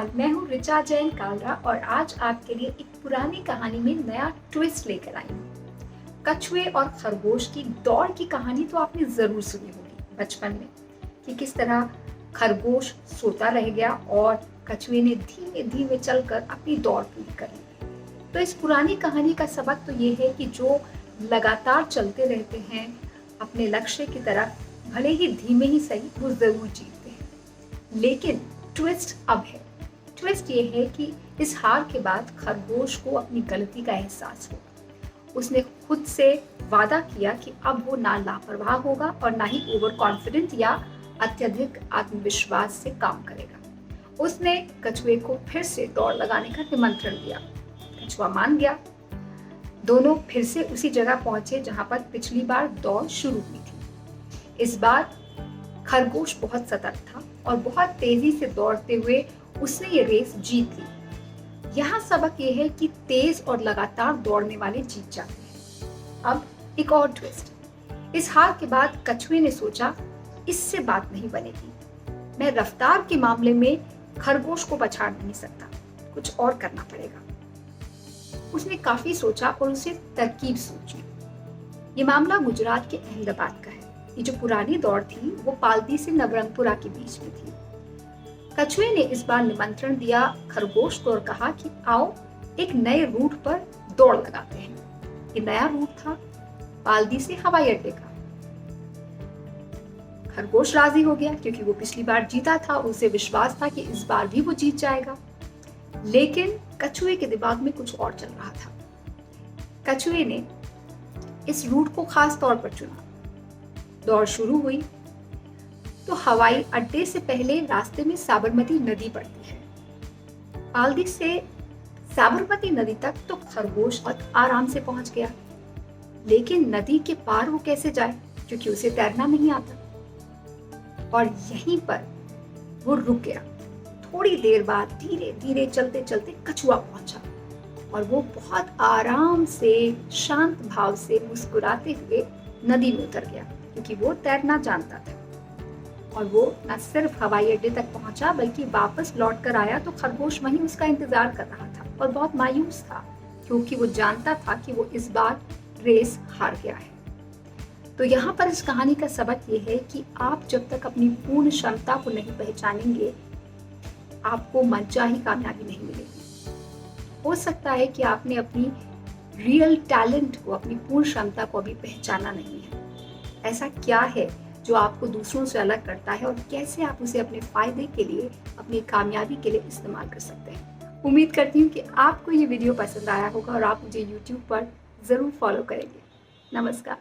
नमस्कार, मैं हूँ ऋचा जैन कालरा और आज आपके लिए एक पुरानी कहानी में नया ट्विस्ट लेकर आई हूँ। कछुए और खरगोश की दौड़ की कहानी तो आपने जरूर सुनी होगी बचपन में कि किस तरह खरगोश सोता रह गया और कछुए ने धीमे धीमे चलकर अपनी दौड़ पूरी कर ली। तो इस पुरानी कहानी का सबक तो ये है कि जो लगातार चलते रहते हैं अपने लक्ष्य की तरफ, भले ही धीमे ही सही, वो जरूर जीतते हैं। लेकिन ट्विस्ट अब है। ट्विस्ट ये है कि इस हार के बाद खरगोश को अपनी गलती का एहसास हुआ। उसने खुद से वादा किया कि अब वो ना लापरवाह होगा और ना ही ओवर कॉन्फिडेंट या अत्यधिक आत्मविश्वास से काम करेगा। उसने कछुए को फिर से दौड़ लगाने का निमंत्रण दिया। कछुआ मान गया। दोनों फिर से उसी जगह पहुंचे जहां पर पिछली बार दौड़ शुरू हुई थी। इस बार खरगोश बहुत सतर्क था और बहुत तेजी से दौड़ते हुए उसने ये रेस जीत ली। यहाँ सबक ये है कि तेज और लगातार दौड़ने वाले जीत जाते हैं। अब एक और ट्विस्ट। इस हार के बाद कछुए ने सोचा, इससे बात नहीं बनेगी। मैं रफ्तार के मामले में खरगोश को पछाड़ नहीं सकता, कुछ और करना पड़ेगा। उसने काफी सोचा और उसे तरकीब सूझी। ये मामला गुजरात के अहमदाबाद का है। ये जो पुरानी दौड़ थी वो पाल्दी से नवरंगपुरा के बीच में थी। कछुए ने इस बार निमंत्रण दिया खरगोश को और कहा कि आओ एक नए रूट पर दौड़ लगाते हैं। ये नया रूट था पाल्दी से हवाई अड्डे का। खरगोश राजी हो गया क्योंकि वो पिछली बार जीता था। उसे विश्वास था कि इस बार भी वो जीत जाएगा। लेकिन कछुए के दिमाग में कुछ और चल रहा था। कछुए ने इस रूट को खास तौर पर चुना। दौड़ शुरू हुई तो हवाई अड्डे से पहले रास्ते में साबरमती नदी पड़ती है। पाल्दी से साबरमती नदी तक तो खरगोश आराम से पहुंच गया। लेकिन नदी के पार वो कैसे जाए, क्योंकि उसे तैरना नहीं आता। और यहीं पर वो रुक गया। थोड़ी देर बाद धीरे धीरे चलते चलते कछुआ पहुंचा और वो बहुत आराम से शांत भाव से मुस्कुराते हुए नदी में उतर गया, क्योंकि वो तैरना जानता था। और वो न सिर्फ हवाई अड्डे तक पहुंचा बल्कि वापस लौट कर आया तो खरगोश वहीं उसका इंतजार कर रहा था और बहुत मायूस था, क्योंकि वो जानता था कि वो इस बार रेस हार गया है। तो यहाँ पर इस कहानी का सबक ये है कि आप जब तक अपनी पूर्ण क्षमता को नहीं पहचानेंगे, आपको मनचाही कामयाबी नहीं मिलेगी। हो सकता है कि आपने अपनी रियल टैलेंट को, अपनी पूर्ण क्षमता को अभी पहचाना नहीं है। ऐसा क्या है जो आपको दूसरों से अलग करता है और कैसे आप उसे अपने फायदे के लिए, अपनी कामयाबी के लिए इस्तेमाल कर सकते हैं। उम्मीद करती हूँ कि आपको ये वीडियो पसंद आया होगा और आप मुझे YouTube पर ज़रूर फॉलो करेंगे। नमस्कार।